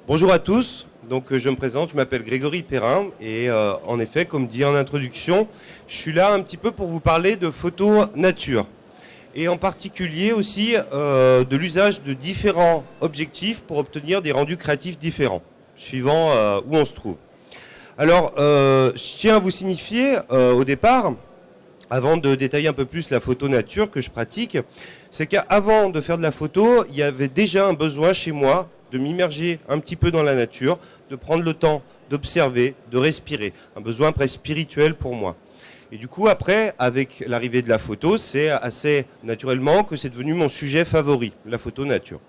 Bonjour à tous, donc je me présente, je m'appelle Grégory Perrin et en effet, comme dit en introduction, je suis là un petit peu pour vous parler de photo nature et en particulier aussi de l'usage de différents objectifs pour obtenir des rendus créatifs différents, suivant où on se trouve. Alors, je tiens à vous signifier au départ, avant de détailler un peu plus la photo nature que je pratique, c'est qu'avant de faire de la photo, il y avait déjà un besoin chez moi de m'immerger un petit peu dans la nature, de prendre le temps d'observer, de respirer. Un besoin presque spirituel pour moi. Et du coup, après, avec l'arrivée de la photo, c'est assez naturellement que c'est devenu mon sujet favori, la photo nature.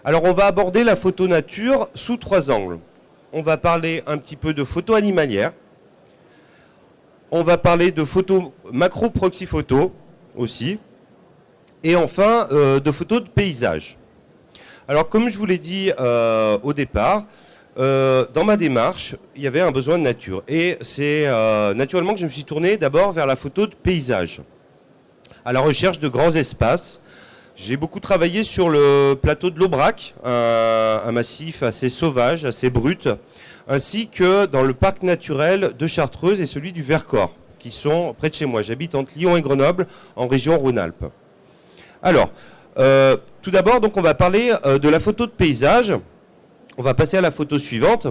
Alors, on va aborder la photo nature sous 3 angles. On va parler un petit peu de photo animalière. On va parler de photo macro-proxy photo aussi. Et enfin, de photos de paysage. Alors, comme je vous l'ai dit au départ, dans ma démarche, il y avait un besoin de nature. Et c'est naturellement que je me suis tourné d'abord vers la photo de paysage, à la recherche de grands espaces. J'ai beaucoup travaillé sur le plateau de l'Aubrac, un massif assez sauvage, assez brut, ainsi que dans le parc naturel de Chartreuse et celui du Vercors, qui sont près de chez moi. J'habite entre Lyon et Grenoble, en région Rhône-Alpes. Alors, tout d'abord, donc, on va parler de la photo de paysage. On va passer à la photo suivante.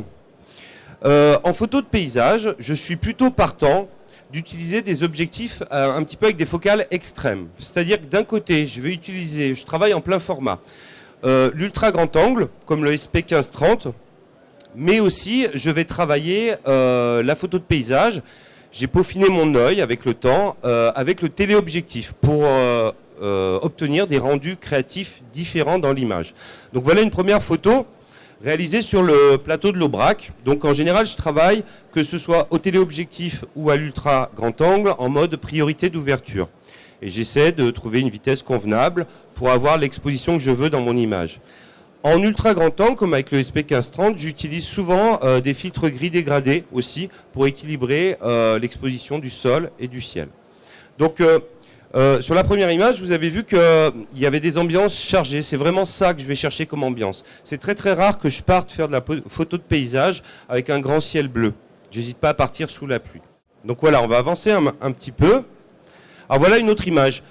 En photo de paysage, je suis plutôt partant d'utiliser des objectifs un petit peu avec des focales extrêmes. C'est-à-dire que d'un côté, je travaille en plein format, l'ultra grand angle, comme le SP1530, mais aussi je vais travailler la photo de paysage. J'ai peaufiné mon œil avec le temps, avec le téléobjectif pour obtenir des rendus créatifs différents dans l'image. Donc voilà une première photo réalisée sur le plateau de l'Aubrac. Donc en général, je travaille, que ce soit au téléobjectif ou à l'ultra grand angle, en mode priorité d'ouverture. Et j'essaie de trouver une vitesse convenable pour avoir l'exposition que je veux dans mon image. En ultra grand angle, comme avec le SP1530, j'utilise souvent des filtres gris dégradés aussi pour équilibrer l'exposition du sol et du ciel. Donc sur la première image, vous avez vu qu'il y avait des ambiances chargées. C'est vraiment ça que je vais chercher comme ambiance. C'est très très rare que je parte faire de la photo de paysage avec un grand ciel bleu. J'hésite pas à partir sous la pluie. Donc voilà, on va avancer un petit peu. Alors voilà une autre image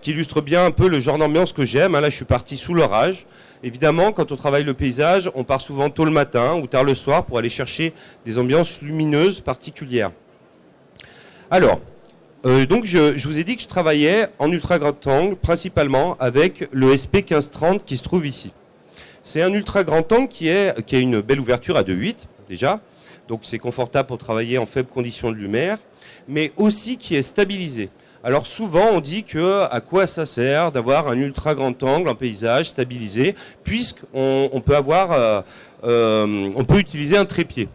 qui illustre bien un peu le genre d'ambiance que j'aime. Là, je suis parti sous l'orage. Évidemment, quand on travaille le paysage, on part souvent tôt le matin ou tard le soir pour aller chercher des ambiances lumineuses particulières. Alors, donc je vous ai dit que je travaillais en ultra grand angle, principalement avec le SP1530 qui se trouve ici. C'est un ultra grand angle qui a une belle ouverture à 2,8 déjà, donc c'est confortable pour travailler en faibles conditions de lumière, mais aussi qui est stabilisé. Alors souvent on dit à quoi ça sert d'avoir un ultra grand angle en paysage stabilisé, puisqu'on peut on peut utiliser un trépied.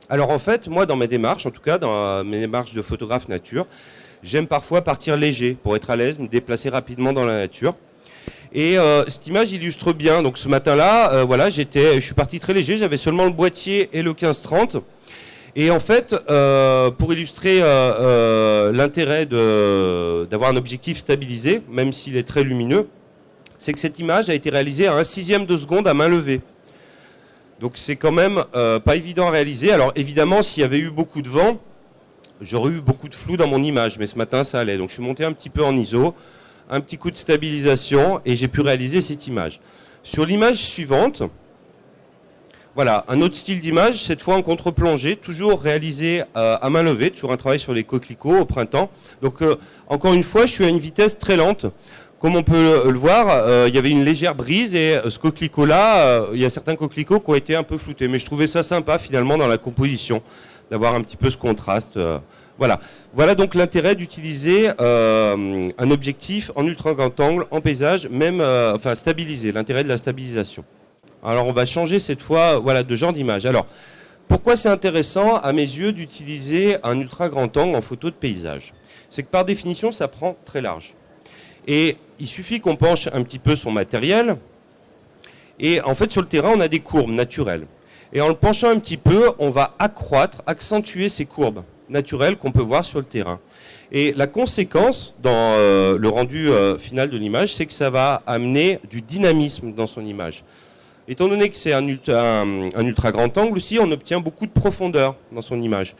Alors en fait, moi dans mes démarches, en tout cas dans mes démarches de photographe nature, j'aime parfois partir léger pour être à l'aise, me déplacer rapidement dans la nature. Et cette image illustre bien. Donc ce matin-là, voilà, je suis parti très léger, j'avais seulement le boîtier et le 15-30. Et en fait, pour illustrer l'intérêt d'avoir un objectif stabilisé, même s'il est très lumineux, c'est que cette image a été réalisée à 1/6 de seconde à main levée. Donc c'est quand même pas évident à réaliser. Alors évidemment, s'il y avait eu beaucoup de vent, j'aurais eu beaucoup de flou dans mon image. Mais ce matin, ça allait. Donc je suis monté un petit peu en ISO, un petit coup de stabilisation et j'ai pu réaliser cette image. Sur l'image suivante, voilà, un autre style d'image, cette fois en contre-plongée, toujours réalisé à main levée, toujours un travail sur les coquelicots au printemps. Donc encore une fois, je suis à une vitesse très lente. Comme on peut le voir, il y avait une légère brise et ce coquelicot-là, il y a certains coquelicots qui ont été un peu floutés. Mais je trouvais ça sympa finalement dans la composition, d'avoir un petit peu ce contraste. Voilà. Voilà donc l'intérêt d'utiliser un objectif en ultra grand angle, en paysage, même enfin stabilisé, l'intérêt de la stabilisation. Alors on va changer cette fois voilà, de genre d'image. Alors pourquoi c'est intéressant à mes yeux d'utiliser un ultra grand angle en photo de paysage? C'est que par définition ça prend très large. Et il suffit qu'on penche un petit peu son matériel. Et en fait, sur le terrain, on a des courbes naturelles. Et en le penchant un petit peu, on va accentuer ces courbes naturelles qu'on peut voir sur le terrain. Et la conséquence dans le rendu final de l'image, c'est que ça va amener du dynamisme dans son image. Étant donné que c'est un ultra grand angle aussi, on obtient beaucoup de profondeur dans son image.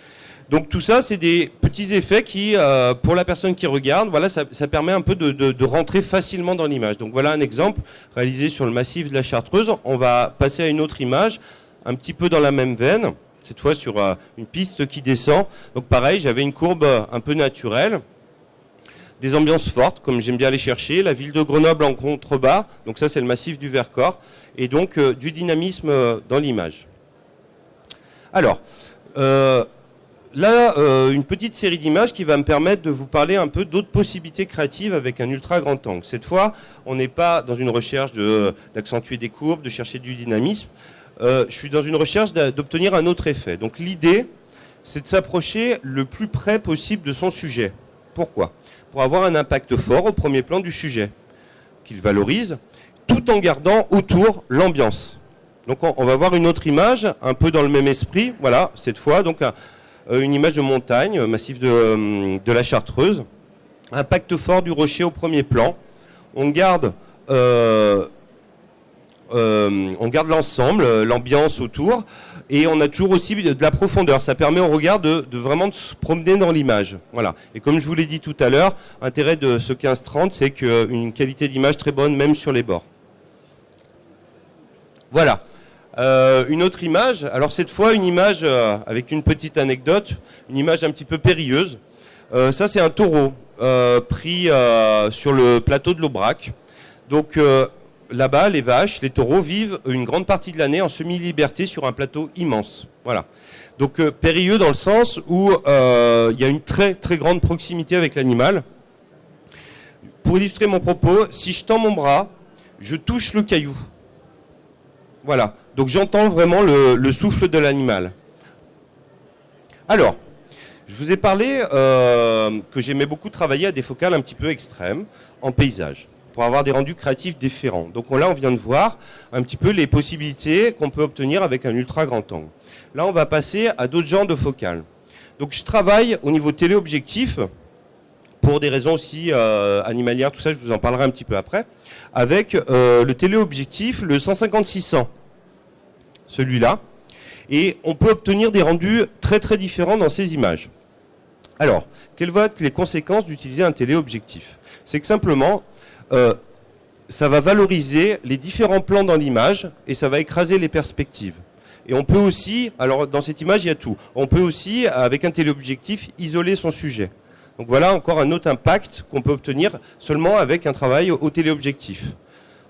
Donc tout ça, c'est des petits effets qui, pour la personne qui regarde, voilà, ça permet un peu de rentrer facilement dans l'image. Donc voilà un exemple réalisé sur le massif de la Chartreuse. On va passer à une autre image, un petit peu dans la même veine, cette fois sur une piste qui descend. Donc pareil, j'avais une courbe un peu naturelle. Des ambiances fortes, comme j'aime bien les chercher, la ville de Grenoble en contrebas, donc ça c'est le massif du Vercors, et donc du dynamisme dans l'image. Alors, là, une petite série d'images qui va me permettre de vous parler un peu d'autres possibilités créatives avec un ultra grand angle. Cette fois, on n'est pas dans une recherche d'accentuer des courbes, de chercher du dynamisme, je suis dans une recherche d'obtenir un autre effet. Donc l'idée, c'est de s'approcher le plus près possible de son sujet. Pourquoi ? Pour avoir un impact fort au premier plan du sujet, qu'il valorise, tout en gardant autour l'ambiance. Donc on va voir une autre image, un peu dans le même esprit, voilà, cette fois, donc une image de montagne, massif de la Chartreuse, impact fort du rocher au premier plan, on garde l'ensemble, l'ambiance autour, et on a toujours aussi de la profondeur. Ça permet au regard de vraiment de se promener dans l'image. Voilà. Et comme je vous l'ai dit tout à l'heure, l'intérêt de ce 15-30, c'est qu'une qualité d'image très bonne, même sur les bords. Voilà. Une autre image. Alors cette fois, une image avec une petite anecdote, une image un petit peu périlleuse. Ça, c'est un taureau pris sur le plateau de l'Aubrac. Donc là-bas, les vaches, les taureaux vivent une grande partie de l'année en semi-liberté sur un plateau immense. Voilà. Donc périlleux dans le sens où il y a une très très grande proximité avec l'animal. Pour illustrer mon propos, si je tends mon bras, je touche le caillou. Voilà. Donc j'entends vraiment le souffle de l'animal. Alors, je vous ai parlé que j'aimais beaucoup travailler à des focales un petit peu extrêmes, en paysage, pour avoir des rendus créatifs différents. Donc là, on vient de voir un petit peu les possibilités qu'on peut obtenir avec un ultra grand angle. Là, on va passer à d'autres genres de focales. Donc je travaille au niveau téléobjectif, pour des raisons aussi animalières, tout ça, je vous en parlerai un petit peu après, avec le téléobjectif, le 150-600, celui-là. Et on peut obtenir des rendus très très différents dans ces images. Alors, quelles vont être les conséquences d'utiliser un téléobjectif ? C'est que simplement, ça va valoriser les différents plans dans l'image et ça va écraser les perspectives. Et on peut aussi, alors dans cette image il y a tout, on peut aussi, avec un téléobjectif, isoler son sujet. Donc voilà encore un autre impact qu'on peut obtenir seulement avec un travail au téléobjectif.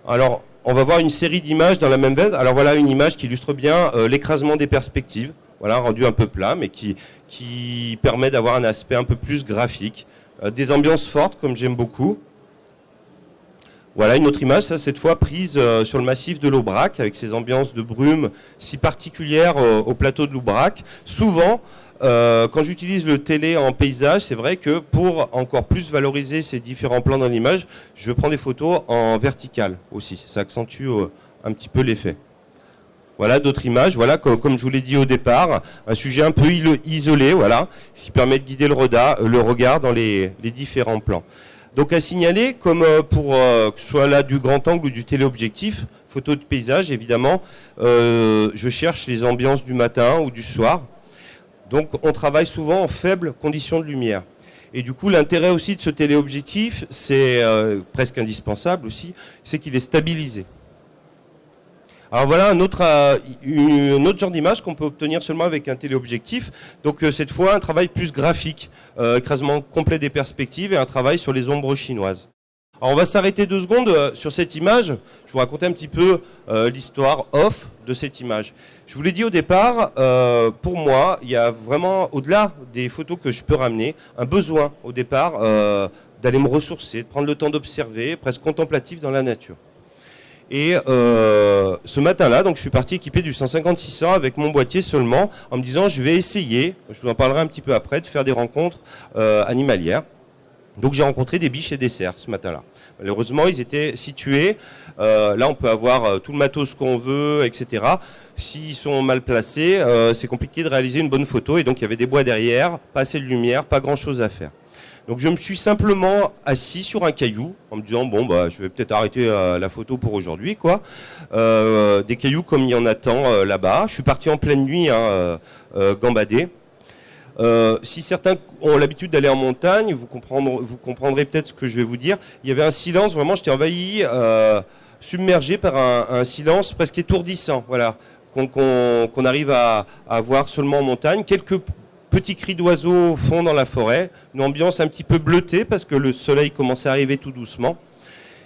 Alors, on va voir une série d'images dans la même veine. Alors voilà une image qui illustre bien l'écrasement des perspectives, voilà, rendu un peu plat, mais qui permet d'avoir un aspect un peu plus graphique. Des ambiances fortes, comme j'aime beaucoup. Voilà une autre image, ça cette fois prise sur le massif de l'Aubrac, avec ces ambiances de brume si particulières au plateau de l'Aubrac. Souvent, quand j'utilise le télé en paysage, c'est vrai que pour encore plus valoriser ces différents plans dans l'image, je prends des photos en vertical aussi. Ça accentue un petit peu l'effet. Voilà d'autres images, voilà comme je vous l'ai dit au départ, un sujet un peu isolé, voilà, ce qui permet de guider le regard dans les différents plans. Donc à signaler, comme pour que ce soit là du grand angle ou du téléobjectif, photo de paysage évidemment, je cherche les ambiances du matin ou du soir. Donc on travaille souvent en faibles conditions de lumière. Et du coup l'intérêt aussi de ce téléobjectif, c'est presque indispensable aussi, c'est qu'il est stabilisé. Alors voilà un autre genre d'image qu'on peut obtenir seulement avec un téléobjectif. Donc cette fois un travail plus graphique, écrasement complet des perspectives et un travail sur les ombres chinoises. Alors on va s'arrêter 2 secondes sur cette image. Je vous raconter un petit peu l'histoire off de cette image. Je vous l'ai dit au départ, pour moi, il y a vraiment, au-delà des photos que je peux ramener, un besoin au départ d'aller me ressourcer, de prendre le temps d'observer, presque contemplatif dans la nature. Et ce matin-là, donc je suis parti équipé du 150-600 avec mon boîtier seulement, en me disant je vais essayer, je vous en parlerai un petit peu après, de faire des rencontres animalières. Donc j'ai rencontré des biches et des cerfs ce matin-là. Malheureusement, ils étaient situés. Là, on peut avoir tout le matos qu'on veut, etc. S'ils sont mal placés, c'est compliqué de réaliser une bonne photo. Et donc, il y avait des bois derrière, pas assez de lumière, pas grand-chose à faire. Donc je me suis simplement assis sur un caillou en me disant bon bah je vais peut-être arrêter la photo pour aujourd'hui quoi. Des cailloux comme il y en a tant là-bas. Je suis parti en pleine nuit gambader. Si certains ont l'habitude d'aller en montagne, vous comprendrez peut-être ce que je vais vous dire. Il y avait un silence, vraiment j'étais envahi, submergé par un silence presque étourdissant, voilà, qu'on arrive à voir seulement en montagne. Quelques petits cris d'oiseaux font dans la forêt, une ambiance un petit peu bleutée parce que le soleil commençait à arriver tout doucement.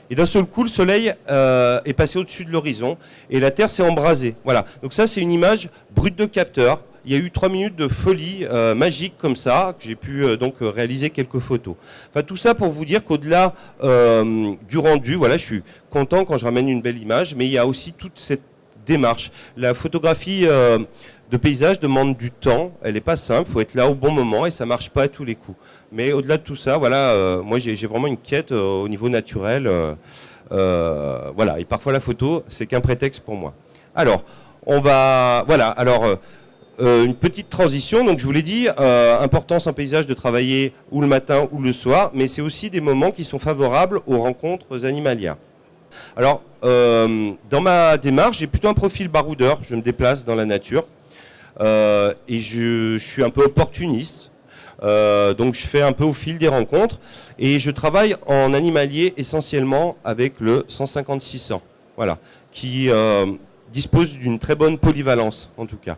Et d'un seul coup, le soleil est passé au-dessus de l'horizon et la terre s'est embrasée. Voilà. Donc ça, c'est une image brute de capteur. Il y a eu 3 minutes de folie magique comme ça, que j'ai pu donc réaliser quelques photos. Enfin, tout ça pour vous dire qu'au-delà du rendu, voilà, je suis content quand je ramène une belle image, mais il y a aussi toute cette démarche. La photographie de paysage demande du temps, elle n'est pas simple, il faut être là au bon moment et ça ne marche pas à tous les coups. Mais au-delà de tout ça, voilà, moi j'ai vraiment une quête au niveau naturel. Voilà, et parfois la photo, c'est qu'un prétexte pour moi. Alors, on va... Voilà, alors... une petite transition, donc je vous l'ai dit, importance en paysage de travailler ou le matin ou le soir, mais c'est aussi des moments qui sont favorables aux rencontres animalières. Alors, dans ma démarche, j'ai plutôt un profil baroudeur, je me déplace dans la nature, et je suis un peu opportuniste, donc je fais un peu au fil des rencontres, et je travaille en animalier essentiellement avec le 150-600, voilà, qui dispose d'une très bonne polyvalence en tout cas.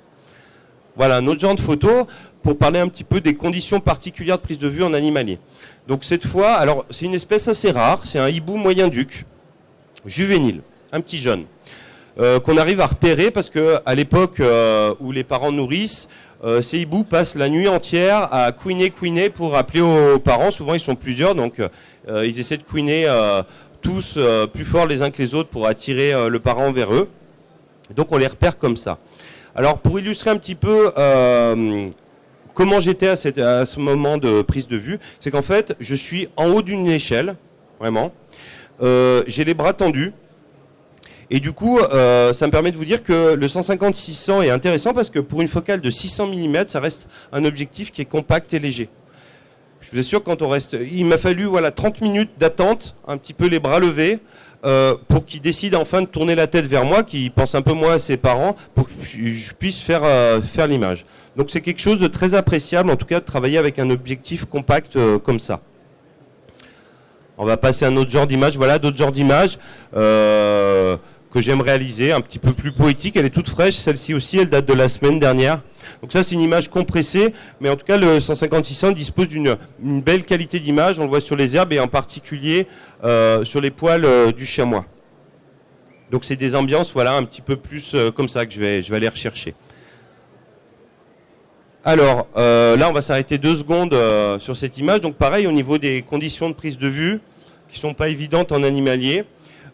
Voilà un autre genre de photo pour parler un petit peu des conditions particulières de prise de vue en animalier. Donc cette fois, alors c'est une espèce assez rare, c'est un hibou moyen-duc, juvénile, un petit jeune, qu'on arrive à repérer parce qu'à l'époque où les parents nourrissent, ces hiboux passent la nuit entière à couiner pour rappeler aux parents, souvent ils sont plusieurs, donc ils essaient de couiner tous plus fort les uns que les autres pour attirer le parent vers eux. Donc on les repère comme ça. Alors pour illustrer un petit peu comment j'étais à ce moment de prise de vue, c'est qu'en fait je suis en haut d'une échelle, vraiment, j'ai les bras tendus et du coup ça me permet de vous dire que le 150-600 est intéressant parce que pour une focale de 600 mm ça reste un objectif qui est compact et léger. Je vous assure quand on reste, il m'a fallu voilà 30 minutes d'attente, un petit peu les bras levés, pour qu'il décide enfin de tourner la tête vers moi, qu'il pense un peu moins à ses parents, pour que je puisse faire l'image. Donc c'est quelque chose de très appréciable, en tout cas de travailler avec un objectif compact comme ça. On va passer à un autre genre d'image. Voilà d'autres genres d'images que j'aime réaliser, un petit peu plus poétique. Elle est toute fraîche, celle-ci aussi, elle date de la semaine dernière. Donc ça c'est une image compressée, mais en tout cas le 150-600 dispose d'une belle qualité d'image, on le voit sur les herbes et en particulier sur les poils du chamois. Donc c'est des ambiances voilà, un petit peu plus comme ça que je vais aller rechercher. Alors là on va s'arrêter 2 secondes sur cette image, donc pareil au niveau des conditions de prise de vue qui ne sont pas évidentes en animalier.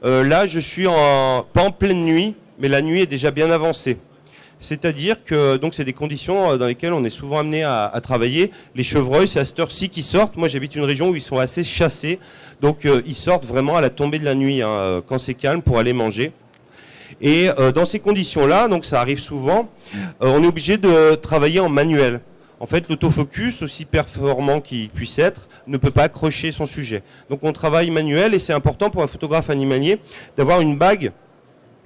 Là je suis pas en pleine nuit, mais la nuit est déjà bien avancée. C'est-à-dire que donc c'est des conditions dans lesquelles on est souvent amené à travailler. Les chevreuils, c'est à cette heure-ci qu'ils sortent. Moi, j'habite une région où ils sont assez chassés. Donc, ils sortent vraiment à la tombée de la nuit, hein, quand c'est calme, pour aller manger. Et dans ces conditions-là, donc ça arrive souvent, on est obligé de travailler en manuel. En fait, l'autofocus, aussi performant qu'il puisse être, ne peut pas accrocher son sujet. Donc, on travaille manuel et c'est important pour un photographe animalier d'avoir une bague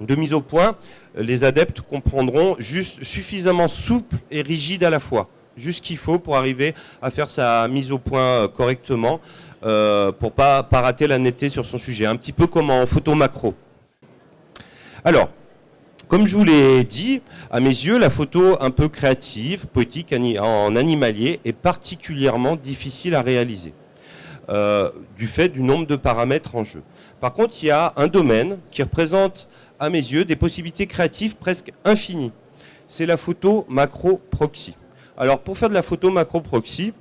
de mise au point. Les adeptes comprendront juste suffisamment souple et rigide à la fois. Juste ce qu'il faut pour arriver à faire sa mise au point correctement, pour pas rater la netteté sur son sujet. Un petit peu comme en photo macro. Alors, comme je vous l'ai dit, à mes yeux, la photo un peu créative, poétique en animalier est particulièrement difficile à réaliser, du fait du nombre de paramètres en jeu. Par contre, il y a un domaine qui représente à mes yeux, des possibilités créatives presque infinies. C'est la photo macro-proxy. Alors, pour faire de la photo macro-proxy,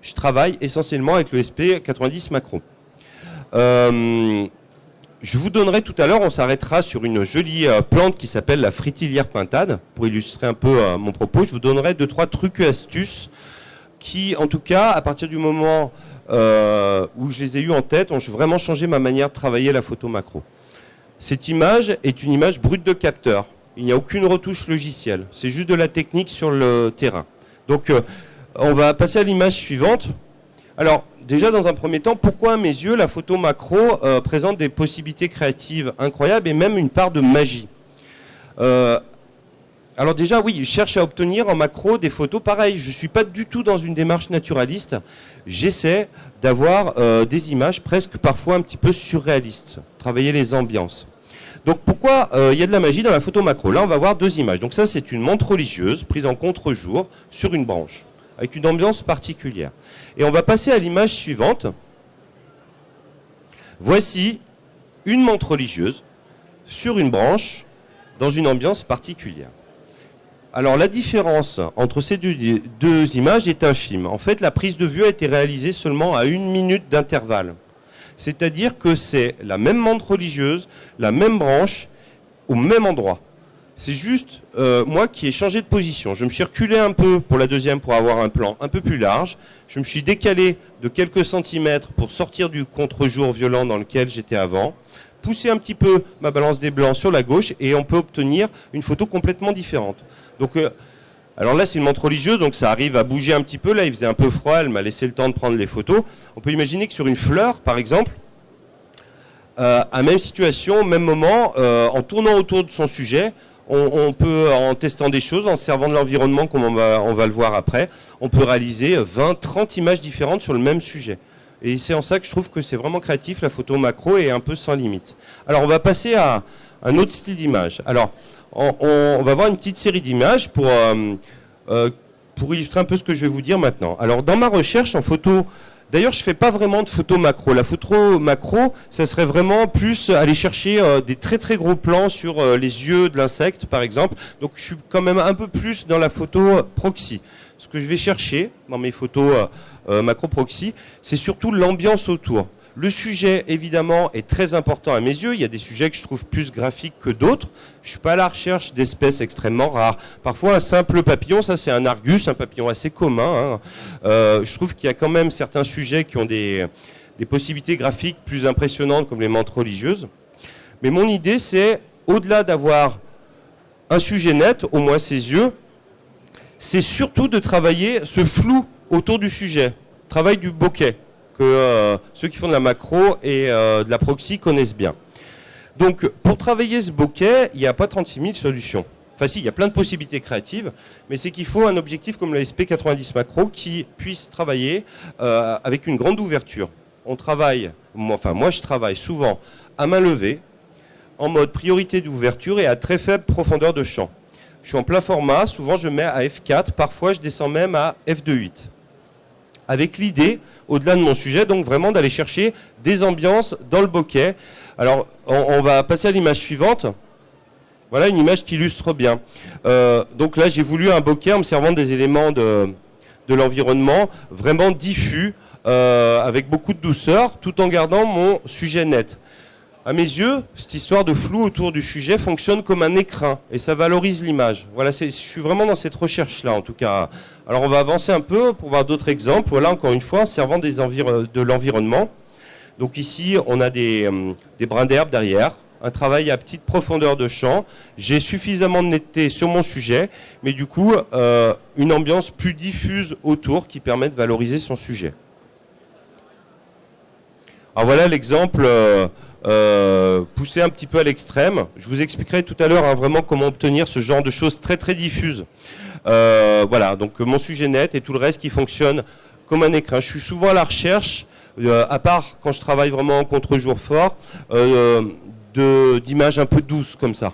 je travaille essentiellement avec le SP90 macro. Je vous donnerai tout à l'heure, on s'arrêtera sur une jolie plante qui s'appelle la fritilière pintade. Pour illustrer un peu mon propos, je vous donnerai 2-3 trucs et astuces qui, en tout cas, à partir du moment où je les ai eus en tête, ont vraiment changé ma manière de travailler la photo macro. Cette image est une image brute de capteur. Il n'y a aucune retouche logicielle. C'est juste de la technique sur le terrain. Donc, on va passer à l'image suivante. Alors, déjà, dans un premier temps, pourquoi à mes yeux, la photo macro présente des possibilités créatives incroyables et même une part de magie. Alors déjà, oui, je cherche à obtenir en macro des photos pareilles. Je ne suis pas du tout dans une démarche naturaliste. J'essaie d'avoir des images presque parfois un petit peu surréalistes, travailler les ambiances. Donc pourquoi il y a de la magie dans la photo macro? Là, on va voir deux images. Donc ça, c'est une montre religieuse prise en contre-jour sur une branche, avec une ambiance particulière. Et on va passer à l'image suivante. Voici une montre religieuse sur une branche dans une ambiance particulière. Alors la différence entre ces deux images est infime. En fait, la prise de vue a été réalisée seulement à 1 minute d'intervalle. C'est-à-dire que c'est la même montre religieuse, la même branche, au même endroit. C'est juste moi qui ai changé de position. Je me suis reculé un peu pour la deuxième pour avoir un plan un peu plus large. Je me suis décalé de quelques centimètres pour sortir du contre-jour violent dans lequel j'étais avant. Pousser un petit peu ma balance des blancs sur la gauche et on peut obtenir une photo complètement différente. Donc, alors là, c'est une montre religieuse, donc ça arrive à bouger un petit peu. Là, il faisait un peu froid, elle m'a laissé le temps de prendre les photos. On peut imaginer que sur une fleur, par exemple, à même situation, au même moment, en tournant autour de son sujet, on peut, en testant des choses, en se servant de l'environnement, comme on va le voir après, on peut réaliser 20, 30 images différentes sur le même sujet. Et c'est en ça que je trouve que c'est vraiment créatif, la photo macro est un peu sans limite. Alors, on va passer à un autre style d'image. Alors, on va voir une petite série d'images pour illustrer un peu ce que je vais vous dire maintenant. Alors, dans ma recherche en photo, d'ailleurs, je ne fais pas vraiment de photo macro. La photo macro, ça serait vraiment plus aller chercher des très très gros plans sur les yeux de l'insecte, par exemple. Donc, je suis quand même un peu plus dans la photo proxy. Ce que je vais chercher dans mes photos macro proxy, c'est surtout l'ambiance autour. Le sujet, évidemment, est très important à mes yeux. Il y a des sujets que je trouve plus graphiques que d'autres. Je ne suis pas à la recherche d'espèces extrêmement rares. Parfois, un simple papillon, ça c'est un argus, un papillon assez commun. Je trouve qu'il y a quand même certains sujets qui ont des possibilités graphiques plus impressionnantes, comme les montres religieuses. Mais mon idée, c'est, au-delà d'avoir un sujet net, au moins ses yeux, c'est surtout de travailler ce flou autour du sujet. Travail du bokeh, que ceux qui font de la macro et de la proxy connaissent bien. Donc, pour travailler ce bokeh, il n'y a pas 36 000 solutions. Enfin si, il y a plein de possibilités créatives, mais c'est qu'il faut un objectif comme la SP90 macro qui puisse travailler avec une grande ouverture. On travaille, moi je travaille souvent à main levée, en mode priorité d'ouverture et à très faible profondeur de champ. Je suis en plein format, souvent je mets à F4, parfois je descends même à F2.8. Avec l'idée, au-delà de mon sujet, donc vraiment d'aller chercher des ambiances dans le bokeh. Alors, on va passer à l'image suivante. Voilà une image qui illustre bien. Donc là, j'ai voulu un bokeh en me servant des éléments de l'environnement, vraiment diffus, avec beaucoup de douceur, tout en gardant mon sujet net. À mes yeux, cette histoire de flou autour du sujet fonctionne comme un écrin et ça valorise l'image. Voilà, je suis vraiment dans cette recherche-là en tout cas. Alors on va avancer un peu pour voir d'autres exemples. Voilà, encore une fois, en servant de l'environnement. Donc ici, on a des brins d'herbe derrière, un travail à petite profondeur de champ. J'ai suffisamment de netteté sur mon sujet, mais du coup, une ambiance plus diffuse autour qui permet de valoriser son sujet. Alors voilà l'exemple poussé un petit peu à l'extrême. Je vous expliquerai tout à l'heure vraiment comment obtenir ce genre de choses très très diffuses. Voilà, donc mon sujet net et tout le reste qui fonctionne comme un écrin. Je suis souvent à la recherche, à part quand je travaille vraiment en contre-jour fort, d'images un peu douces comme ça.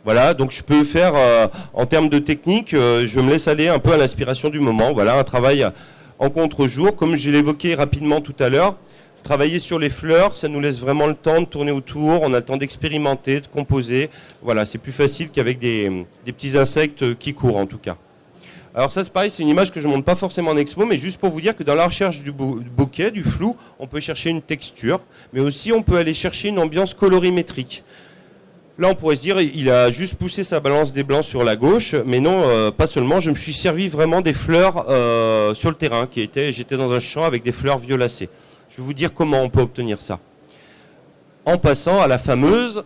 Voilà, donc je peux faire, en termes de technique, je me laisse aller un peu à l'inspiration du moment. Voilà, un travail en contre-jour, comme je l'évoquais rapidement tout à l'heure. Travailler sur les fleurs, ça nous laisse vraiment le temps de tourner autour, on a le temps d'expérimenter, de composer. Voilà, c'est plus facile qu'avec des petits insectes qui courent en tout cas. Alors ça c'est pareil, c'est une image que je ne montre pas forcément en expo, mais juste pour vous dire que dans la recherche du bokeh, du flou, on peut chercher une texture, mais aussi on peut aller chercher une ambiance colorimétrique. Là, on pourrait se dire, il a juste poussé sa balance des blancs sur la gauche, mais non, pas seulement. Je me suis servi vraiment des fleurs sur le terrain, j'étais dans un champ avec des fleurs violacées. Je vais vous dire comment on peut obtenir ça. En passant à la fameuse,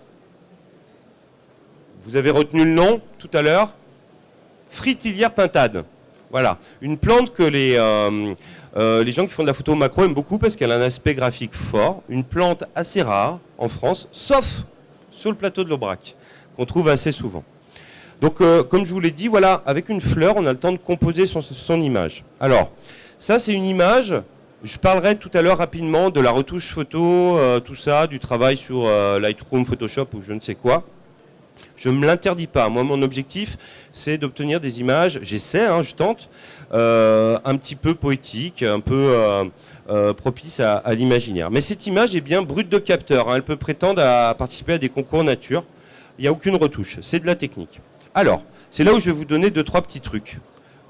vous avez retenu le nom tout à l'heure, fritilière pintade. Voilà, une plante que les gens qui font de la photo macro aiment beaucoup parce qu'elle a un aspect graphique fort. Une plante assez rare en France, sauf sur le plateau de l'Aubrac, qu'on trouve assez souvent. Donc, comme je vous l'ai dit, voilà, avec une fleur, on a le temps de composer son image. Alors, ça, c'est une image. Je parlerai tout à l'heure rapidement de la retouche photo, tout ça, du travail sur Lightroom, Photoshop ou je ne sais quoi. Je ne me l'interdis pas. Moi, mon objectif, c'est d'obtenir des images, j'essaie, hein, je tente, un petit peu poétiques, un peu propices à l'imaginaire. Mais cette image est bien brute de capteur. Hein. Elle peut prétendre à participer à des concours nature. Il n'y a aucune retouche. C'est de la technique. Alors, c'est là où je vais vous donner 2-3 petits trucs.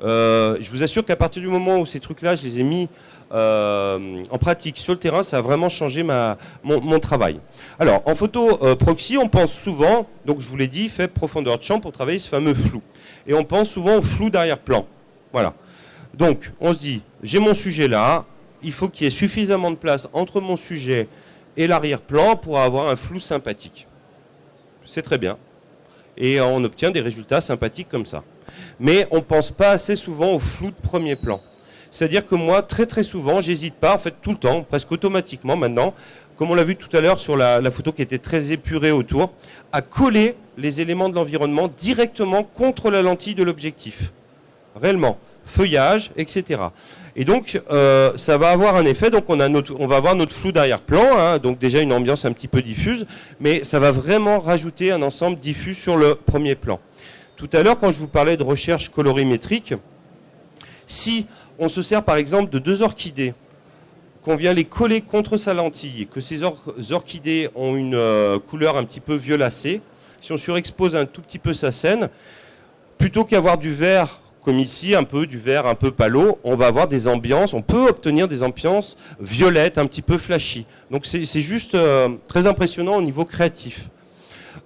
Je vous assure qu'à partir du moment où ces trucs-là, je les ai mis en pratique sur le terrain, ça a vraiment changé mon travail. Alors, en photo proxy, on pense souvent, donc je vous l'ai dit, faible profondeur de champ pour travailler ce fameux flou. Et on pense souvent au flou d'arrière-plan. Voilà. Donc, on se dit, j'ai mon sujet là, il faut qu'il y ait suffisamment de place entre mon sujet et l'arrière-plan pour avoir un flou sympathique. C'est très bien. Et on obtient des résultats sympathiques comme ça. Mais on ne pense pas assez souvent au flou de premier plan. C'est-à-dire que moi, très très souvent, j'hésite pas, en fait tout le temps, presque automatiquement maintenant, comme on l'a vu tout à l'heure sur la photo qui était très épurée autour, à coller les éléments de l'environnement directement contre la lentille de l'objectif. Réellement. Feuillage, etc. Et donc, ça va avoir un effet, donc on va avoir notre flou d'arrière-plan, hein, donc déjà une ambiance un petit peu diffuse, mais ça va vraiment rajouter un ensemble diffus sur le premier plan. Tout à l'heure, quand je vous parlais de recherche colorimétrique, si on se sert par exemple de 2 orchidées, qu'on vient les coller contre sa lentille, que ces orchidées ont une couleur un petit peu violacée, si on surexpose un tout petit peu sa scène, plutôt qu'avoir du vert comme ici, un peu du vert un peu palo, on va avoir des ambiances, on peut obtenir des ambiances violettes, un petit peu flashy. Donc c'est juste très impressionnant au niveau créatif.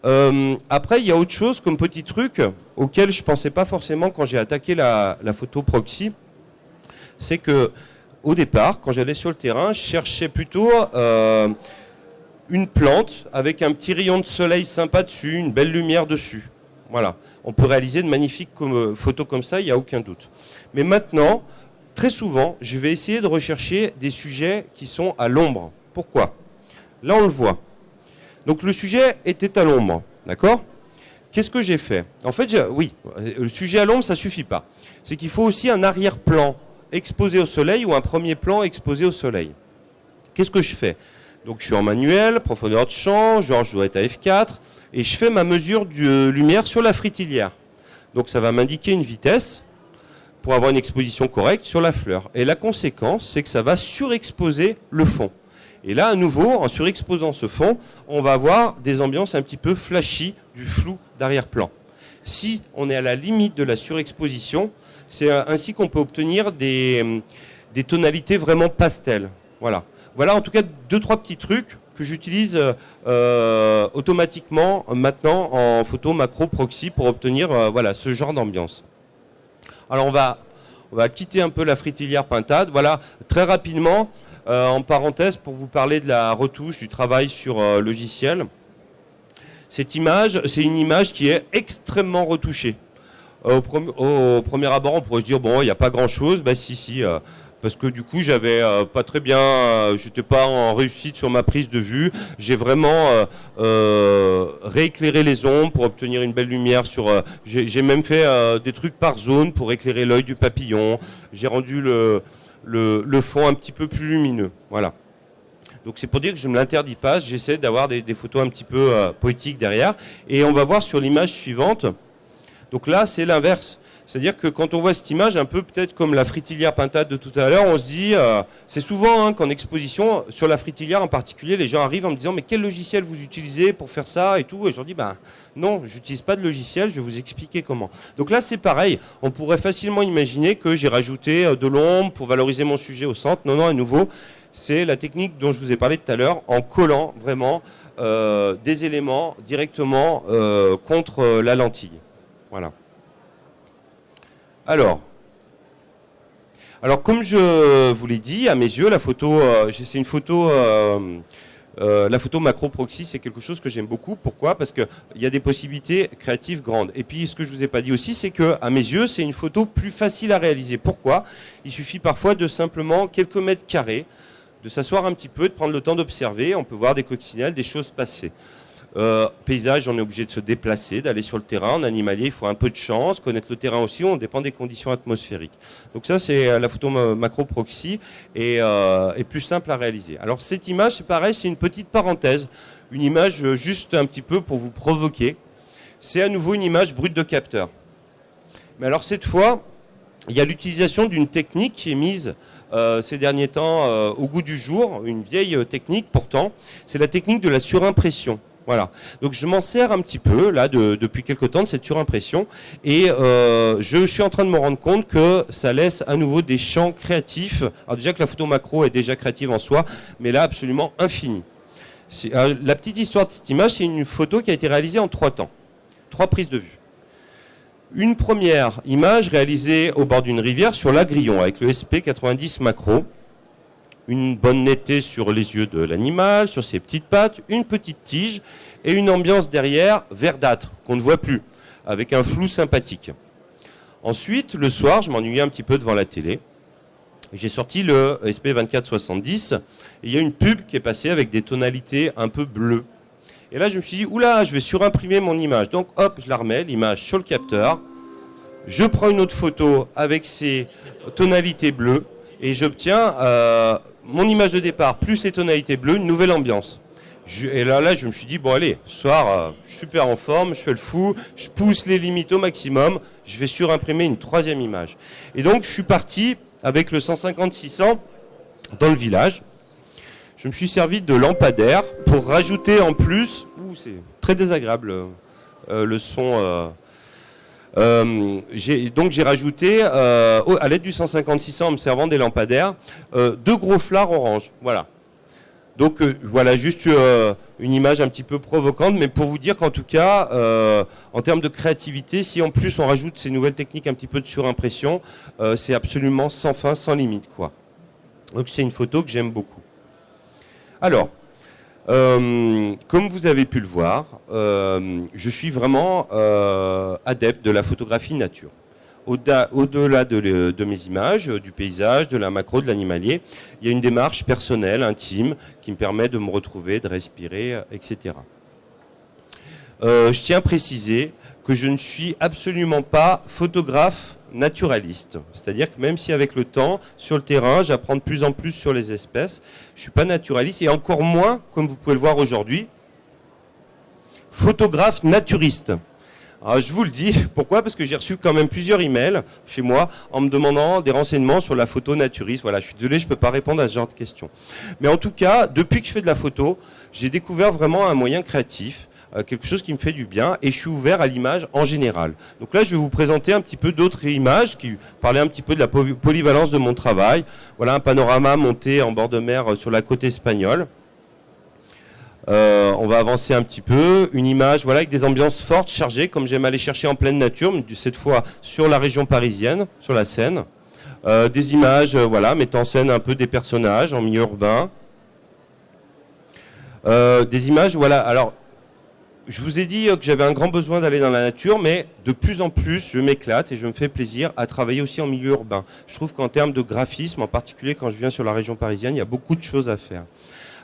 Après, il y a autre chose comme petit truc auquel je ne pensais pas forcément quand j'ai attaqué la photo proxy. C'est que au départ, quand j'allais sur le terrain, je cherchais plutôt une plante avec un petit rayon de soleil sympa dessus, une belle lumière dessus. Voilà. On peut réaliser de magnifiques photos comme ça, il n'y a aucun doute. Mais maintenant, très souvent, je vais essayer de rechercher des sujets qui sont à l'ombre. Pourquoi ? Là, on le voit. Donc le sujet était à l'ombre, d'accord ? Qu'est-ce que j'ai fait ? En fait, oui, le sujet à l'ombre, ça ne suffit pas. C'est qu'il faut aussi un arrière-plan exposé au soleil ou un premier plan exposé au soleil. Qu'est-ce que je fais ? Donc je suis en manuel, profondeur de champ, genre je dois être à F4, et je fais ma mesure de lumière sur la fritilière. Donc ça va m'indiquer une vitesse pour avoir une exposition correcte sur la fleur. Et la conséquence, c'est que ça va surexposer le fond. Et là, à nouveau, en surexposant ce fond, on va avoir des ambiances un petit peu flashy du flou d'arrière-plan. Si on est à la limite de la surexposition, c'est ainsi qu'on peut obtenir des tonalités vraiment pastel. Voilà. Voilà en tout cas 2-3 petits trucs que j'utilise automatiquement maintenant en photo macro proxy pour obtenir voilà, ce genre d'ambiance. Alors on va quitter un peu la fritilière pintade. Voilà, très rapidement, en parenthèse, pour vous parler de la retouche, du travail sur logiciel. Cette image, c'est une image qui est extrêmement retouchée. Au premier abord, on pourrait se dire, bon, il n'y a pas grand-chose. Ben si, parce que du coup, j'avais pas très bien, j'étais pas en réussite sur ma prise de vue. J'ai vraiment rééclairé les ombres pour obtenir une belle lumière sur. J'ai même fait des trucs par zone pour éclairer l'œil du papillon. J'ai rendu le fond un petit peu plus lumineux. Voilà. Donc c'est pour dire que je ne me l'interdis pas. J'essaie d'avoir des photos un petit peu poétiques derrière. Et on va voir sur l'image suivante. Donc là, c'est l'inverse. C'est-à-dire que quand on voit cette image, un peu peut-être comme la fritilière pintade de tout à l'heure, on se dit, c'est souvent qu'en exposition, sur la fritilière en particulier, les gens arrivent en me disant, mais quel logiciel vous utilisez pour faire ça et tout. Et je leur dis, non, je n'utilise pas de logiciel, je vais vous expliquer comment. Donc là, c'est pareil. On pourrait facilement imaginer que j'ai rajouté de l'ombre pour valoriser mon sujet au centre. Non, à nouveau, c'est la technique dont je vous ai parlé tout à l'heure, en collant vraiment des éléments directement contre la lentille. Voilà. Alors, comme je vous l'ai dit, à mes yeux, la photo, c'est une photo La photo macro proxy, c'est quelque chose que j'aime beaucoup. Pourquoi? Parce qu'il y a des possibilités créatives grandes. Et puis, ce que je vous ai pas dit aussi, c'est que, à mes yeux, c'est une photo plus facile à réaliser. Pourquoi? Il suffit parfois de simplement quelques mètres carrés, de s'asseoir un petit peu, de prendre le temps d'observer. On peut voir des coccinelles, des choses passer. Paysage, on est obligé de se déplacer, d'aller sur le terrain. En animalier, il faut un peu de chance, connaître le terrain aussi, on dépend des conditions atmosphériques. Donc ça, c'est la photo macro proxy et plus simple à réaliser. Alors cette image, c'est pareil, c'est une petite parenthèse, une image juste un petit peu pour vous provoquer. C'est à nouveau une image brute de capteur. Mais alors cette fois, il y a l'utilisation d'une technique qui est mise ces derniers temps au goût du jour, une vieille technique pourtant, c'est la technique de la surimpression. Voilà. Donc je m'en sers un petit peu là depuis quelques temps de cette surimpression et je suis en train de me rendre compte que ça laisse à nouveau des champs créatifs. Alors déjà que la photo macro est déjà créative en soi, mais là absolument infinie. La petite histoire de cette image, c'est une photo qui a été réalisée en 3 temps, 3 prises de vue. Une première image réalisée au bord d'une rivière sur l'Agrillon avec le SP90 macro. Une bonne netteté sur les yeux de l'animal, sur ses petites pattes, une petite tige et une ambiance derrière verdâtre qu'on ne voit plus, avec un flou sympathique. Ensuite, le soir, je m'ennuyais un petit peu devant la télé. J'ai sorti le SP2470 et il y a une pub qui est passée avec des tonalités un peu bleues. Et là, je me suis dit, oula, je vais surimprimer mon image. Donc, hop, je la remets, l'image sur le capteur. Je prends une autre photo avec ces tonalités bleues et j'obtiens mon image de départ plus les tonalités bleues, une nouvelle ambiance. Et là, je me suis dit, bon allez, ce soir, je suis super en forme, je fais le fou, je pousse les limites au maximum, je vais surimprimer une 3e image. Et donc, je suis parti avec le 150-600 dans le village. Je me suis servi de lampadaire pour rajouter en plus, c'est très désagréable le son... j'ai rajouté, à l'aide du 150-600 en me servant des lampadaires, 2 gros flards orange. Voilà. Donc voilà, juste une image un petit peu provocante, mais pour vous dire qu'en tout cas, en termes de créativité, si en plus on rajoute ces nouvelles techniques un petit peu de surimpression, c'est absolument sans fin, sans limite, quoi. Donc c'est une photo que j'aime beaucoup. Alors, comme vous avez pu le voir, je suis vraiment adepte de la photographie nature. Au-delà de mes images, du paysage, de la macro, de l'animalier, il y a une démarche personnelle, intime, qui me permet de me retrouver, de respirer, etc. Je tiens à préciser que je ne suis absolument pas photographe naturaliste. C'est-à-dire que même si avec le temps, sur le terrain, j'apprends de plus en plus sur les espèces, je ne suis pas naturaliste et encore moins, comme vous pouvez le voir aujourd'hui, photographe naturiste. Alors, je vous le dis, pourquoi? Parce que j'ai reçu quand même plusieurs emails chez moi en me demandant des renseignements sur la photo naturiste. Voilà, je suis désolé, je ne peux pas répondre à ce genre de questions. Mais en tout cas, depuis que je fais de la photo, j'ai découvert vraiment un moyen créatif, quelque chose qui me fait du bien, et je suis ouvert à l'image en général. Donc là, je vais vous présenter un petit peu d'autres images qui parlaient un petit peu de la polyvalence de mon travail. Voilà un panorama monté en bord de mer sur la côte espagnole. On va avancer un petit peu. Une image voilà, avec des ambiances fortes, chargées, comme j'aime aller chercher en pleine nature, mais cette fois sur la région parisienne, sur la Seine. Des images voilà, mettant en scène un peu des personnages en milieu urbain. Des images, voilà. Alors, je vous ai dit que j'avais un grand besoin d'aller dans la nature, mais de plus en plus, je m'éclate et je me fais plaisir à travailler aussi en milieu urbain. Je trouve qu'en termes de graphisme, en particulier quand je viens sur la région parisienne, il y a beaucoup de choses à faire.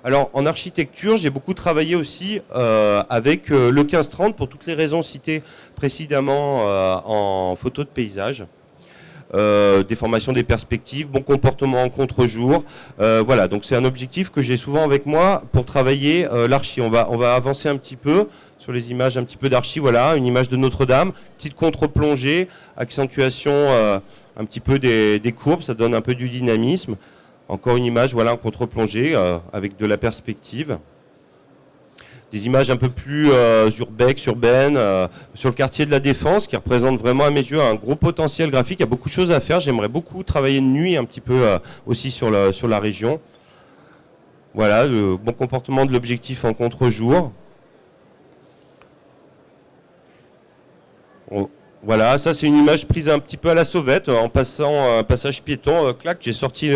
Alors, en architecture, j'ai beaucoup travaillé aussi avec le 1530 pour toutes les raisons citées précédemment en photo de paysage. Déformation des perspectives, bon comportement en contre-jour. Voilà, donc c'est un objectif que j'ai souvent avec moi pour travailler l'archi. On va avancer un petit peu sur les images un petit peu d'archi. Voilà, une image de Notre-Dame, petite contre-plongée, accentuation un petit peu des courbes, ça donne un peu du dynamisme. Encore une image, voilà, en contre-plongée avec de la perspective. Des images un peu plus urbex, urbaines, sur le quartier de la Défense, qui représente vraiment à mes yeux un gros potentiel graphique. Il y a beaucoup de choses à faire. J'aimerais beaucoup travailler de nuit un petit peu aussi sur la région. Voilà, le bon comportement de l'objectif en contre-jour. Voilà, ça c'est une image prise un petit peu à la sauvette, en passant un passage piéton. Clac, j'ai sorti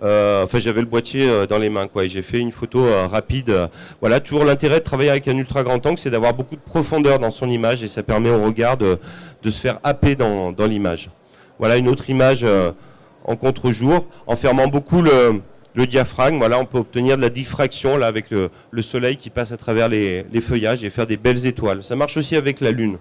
Enfin, j'avais le boîtier dans les mains, quoi. Et j'ai fait une photo rapide. Voilà, toujours l'intérêt de travailler avec un ultra grand angle, c'est d'avoir beaucoup de profondeur dans son image et ça permet au regard de se faire happer dans l'image. Voilà une autre image en contre-jour, en fermant beaucoup le diaphragme. Voilà, on peut obtenir de la diffraction là avec le soleil qui passe à travers les feuillages et faire des belles étoiles. Ça marche aussi avec la lune.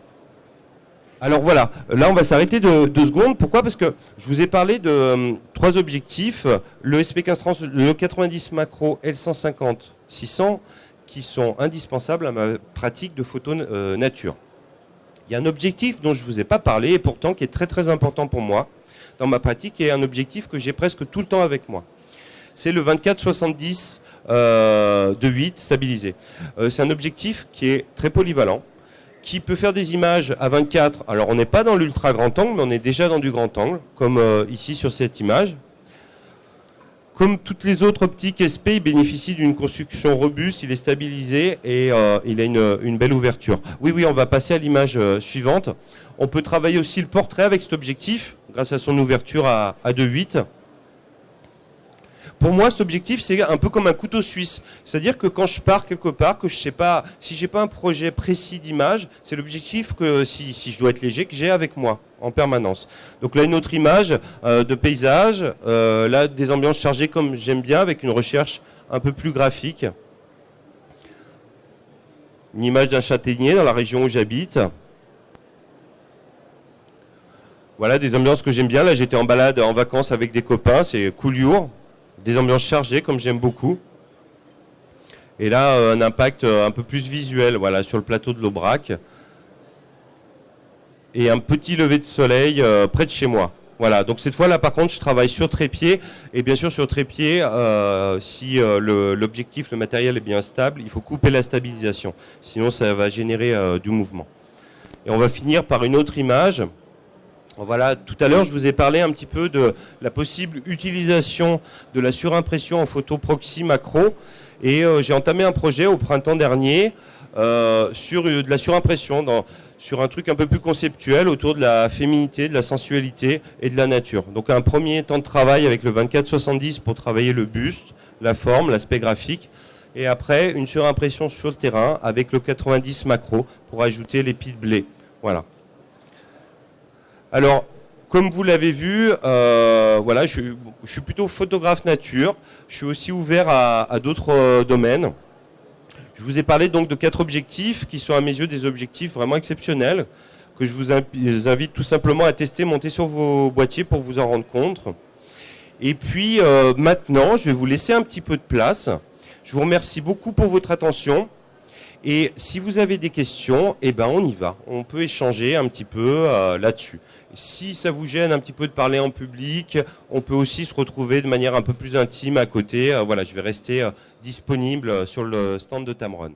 Alors voilà, là on va s'arrêter 2 secondes. Pourquoi? Parce que je vous ai parlé de 3 objectifs, le SP1530, le 90 macro L150-600, qui sont indispensables à ma pratique de photo nature. Il y a un objectif dont je ne vous ai pas parlé et pourtant qui est très très important pour moi dans ma pratique et un objectif que j'ai presque tout le temps avec moi. C'est le 24-70 de 8 stabilisé. C'est un objectif qui est très polyvalent, qui peut faire des images à 24. Alors on n'est pas dans l'ultra grand angle, mais on est déjà dans du grand angle, comme ici sur cette image. Comme toutes les autres optiques SP, il bénéficie d'une construction robuste, il est stabilisé et il a une belle ouverture. Oui, on va passer à l'image suivante. On peut travailler aussi le portrait avec cet objectif, grâce à son ouverture à 2,8. Pour moi, cet objectif, c'est un peu comme un couteau suisse. C'est-à-dire que quand je pars quelque part, que je sais pas, si j'ai pas un projet précis d'image, c'est l'objectif que, si je dois être léger, que j'ai avec moi en permanence. Donc là, une autre image de paysage, là, des ambiances chargées comme j'aime bien, avec une recherche un peu plus graphique. Une image d'un châtaignier dans la région où j'habite. Voilà, des ambiances que j'aime bien. Là, j'étais en balade, en vacances avec des copains, c'est Collioure. Des ambiances chargées, comme j'aime beaucoup. Et là, un impact un peu plus visuel, voilà, sur le plateau de l'Aubrac. Et un petit lever de soleil près de chez moi. Voilà, donc cette fois-là, par contre, je travaille sur trépied. Et bien sûr, sur trépied, si l'objectif, le matériel est bien stable, il faut couper la stabilisation. Sinon, ça va générer du mouvement. Et on va finir par une autre image. Voilà, tout à l'heure, je vous ai parlé un petit peu de la possible utilisation de la surimpression en photo proxy macro. Et j'ai entamé un projet au printemps dernier sur de la surimpression, sur un truc un peu plus conceptuel autour de la féminité, de la sensualité et de la nature. Donc un premier temps de travail avec le 24-70 pour travailler le buste, la forme, l'aspect graphique. Et après, une surimpression sur le terrain avec le 90 macro pour ajouter l'épi de blé. Voilà. Alors, comme vous l'avez vu, voilà, je suis plutôt photographe nature. Je suis aussi ouvert à d'autres domaines. Je vous ai parlé donc de 4 objectifs qui sont à mes yeux des objectifs vraiment exceptionnels que je vous invite tout simplement à tester, monter sur vos boîtiers pour vous en rendre compte. Et puis maintenant, je vais vous laisser un petit peu de place. Je vous remercie beaucoup pour votre attention. Et si vous avez des questions, eh ben on y va. On peut échanger un petit peu là-dessus. Si ça vous gêne un petit peu de parler en public, on peut aussi se retrouver de manière un peu plus intime à côté. Voilà, je vais rester disponible sur le stand de Tamron.